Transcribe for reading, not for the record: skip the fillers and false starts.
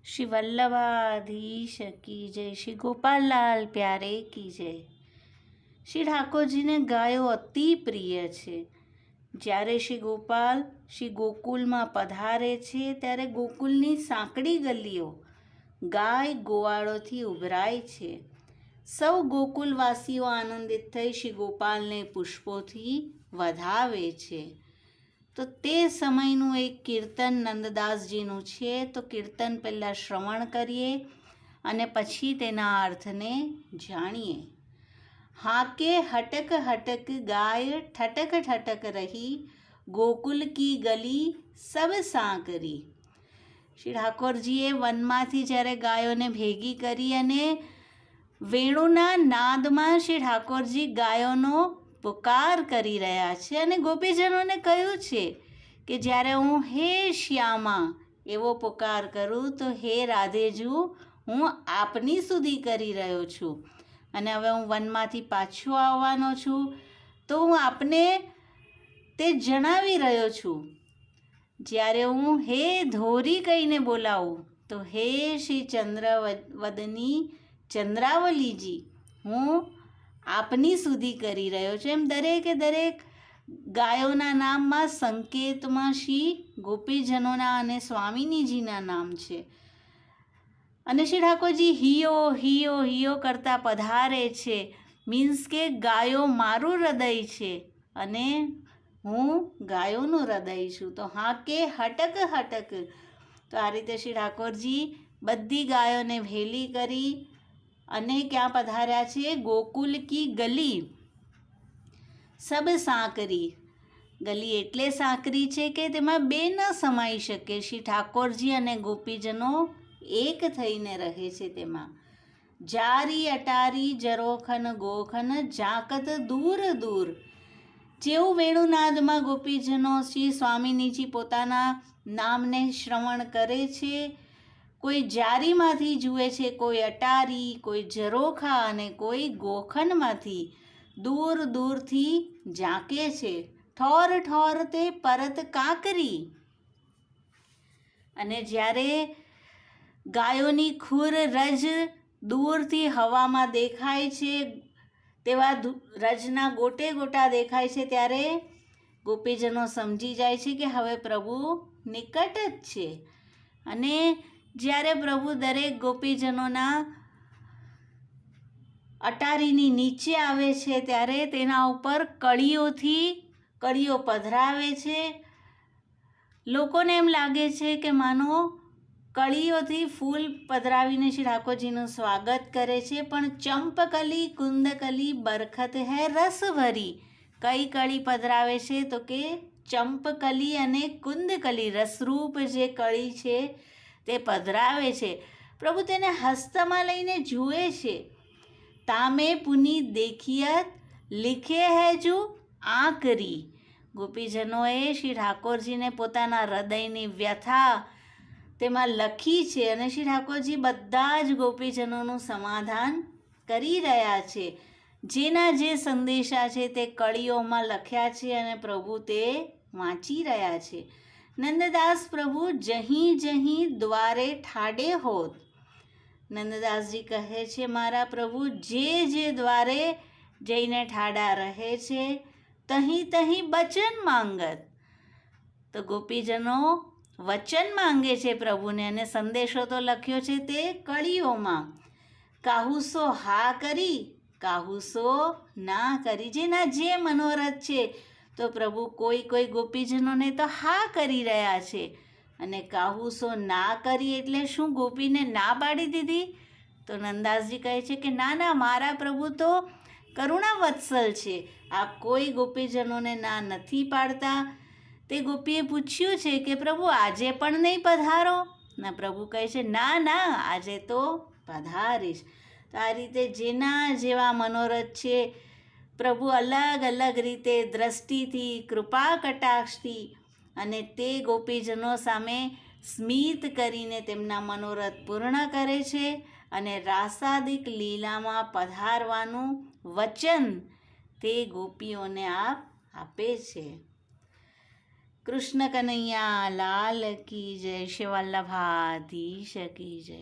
श्री वल्लभाधीश की जय, श्री गोपाल लाल प्यारे की जय। શ્રી ઠાકોરજીને ગાયો અતિ પ્રિય છે। જ્યારે શ્રી ગોપાલ શ્રી ગોકુલમાં પધારે છે ત્યારે ગોકુલની સાંકડી ગલીઓ ગાય ગોવાળોથી ઉભરાય છે। સૌ ગોકુલવાસીઓ આનંદિત થઈ શ્રી ગોપાલને પુષ્પોથી વધાવે છે। તો તે સમયનું એક કીર્તન નંદદાસજીનું છે, તો કીર્તન પહેલાં શ્રવણ કરીએ અને પછી તેના અર્થને જાણીએ। हाके हटक हटक गाय ठटक ठटक रही, गोकुल की गली सब સાંકરી। શ્રી ઠાકોરજીએ વનમાંથી જ્યારે ગાયોને ભેગી કરી અને વેણુના નાદમાં શ્રી ઠાકોરજી ગાયોનો પુકાર કરી રહ્યા છે અને ગોપીજનોને કહ્યું છે કે જ્યારે હું હે શ્યામા એવો પુકાર કરું તો હે રાધેજુ હું આપની સુધી કરી રહ્યો છું અને હવે હું વનમાંથી પાછો આવવાનો છું, તો હું આપને તે જણાવી રહ્યો છું। જ્યારે હું હે ધોરી કહીને બોલાવું તો હે શ્રી ચંદ્રવદની ચંદ્રાવલીજી હું આપની સુધી કરી રહ્યો છું। એમ દરેકે દરેક ગાયોના નામમાં સંકેતમાં શ્રી ગોપીજનોના અને સ્વામિનીજીના નામ છે। અને શ્રી ઠાકોરજી હિયો હિયો હિયો કરતા પધારે છે, મીન્સ કે ગાયો મારું હૃદય છે અને હું ગાયોનું હૃદય છું। તો હા કે હટક હટક, તો આ રીતે શ્રી ઠાકોરજી બધી ગાયોને ભેલી કરી અને ક્યાં પધાર્યા છે? ગોકુલ કી ગલી સબ સાંકરી। ગલી એટલે સાંકરી છે કે તેમાં બે ન સમાઈ શકે। શ્રી ઠાકોરજી અને ગોપીજનો એક થઈને રહે છે તેમાં। જારી અટારી જરોખન ગોખન ઝાંકત દૂર દૂર। જેવું વેણુનાદમાં ગોપીજનો શ્રી સ્વામિનીજી પોતાના નામને શ્રવણ કરે છે, કોઈ જારીમાંથી જુએ છે, કોઈ અટારી, કોઈ ઝરોખા અને કોઈ ગોખનમાંથી દૂર દૂરથી ઝાંકે છે। ઠોર ઠોર તે પરત કાંકરી। અને જ્યારે ગાયોની ખુર રજ દૂરથી હવામાં દેખાય છે, તેવા રજના ગોટે ગોટા દેખાય છે, ત્યારે ગોપીજનો સમજી જાય છે કે હવે પ્રભુ નિકટ જ છે। અને જ્યારે પ્રભુ દરેક ગોપીજનોના અટારીની નીચે આવે છે ત્યારે તેના ઉપર કળીઓ પધરાવે છે। લોકોને એમ લાગે છે કે માનો કળીઓથી ફૂલ પધરાવીને શ્રી ઠાકોરજીનું સ્વાગત કરે છે, પણ ચંપકલી કુંદકલી બરખત હૈ રસ ભરી। કઈ કળી પધરાવે છે? તો કે ચંપકલી અને કુંદકલી રસરૂપ જે કળી છે તે પધરાવે છે। પ્રભુ તેને હસ્તમાં લઈને જુએ છે। તામે પુની દેખિયત લીખે હૈ જો આકરી। ગોપીજનોએ શ્રી ઠાકોરજીને પોતાના હૃદયની વ્યથા તેમાં લખી છે અને શ્રી ઠાકોરજી બધા જ ગોપીજનોનું સમાધાન કરી રહ્યા છે। જેના જે સંદેશા છે તે કળીઓમાં લખ્યા છે અને પ્રભુ તે વાંચી રહ્યા છે। નંદદાસ પ્રભુ જહીં જહીં દ્વારે ઠાડે હોત। નંદદાસજી કહે છે મારા પ્રભુ જે દ્વારે જઈને ઠાડા રહે છે તહીં તહીં બચન માંગત। તો ગોપીજનો વચન માંગે છે પ્રભુને અને સંદેશો તો લખ્યો છે તે કળીઓમાં। કાહુસો હા કરી કાહુસો ના કરી। જેના જે મનોરથ છે તો પ્રભુ કોઈ ગોપીજનોને તો હા કરી રહ્યા છે અને કાહુસો ના કરી એટલે શું ગોપીને ના પાડી દીધી? તો નંદાસજી કહે છે કે ના ના, મારા પ્રભુ તો કરુણા વત્સલ છે, આપ કોઈ ગોપીજનોને ના નથી પાડતા। તે ગોપીએ પૂછ્યું છે કે પ્રભુ આજે પણ નહીં પધારો? ના, પ્રભુ કહે છે ના ના આજે તો પધારીશ। તો આ રીતે જેના જેવા મનોરથ છે પ્રભુ અલગ અલગ રીતે દ્રષ્ટિથી, કૃપા કટાક્ષથી અને તે ગોપીજનો સામે સ્મિત કરીને તેમના મનોરથ પૂર્ણ કરે છે અને રાસાદિક લીલામાં પધારવાનું વચન તે ગોપીઓને આપે છે। કૃષ્ણ કનૈયા લાલ કી જય, શ્રી વલ્લભાધીશ કી જય.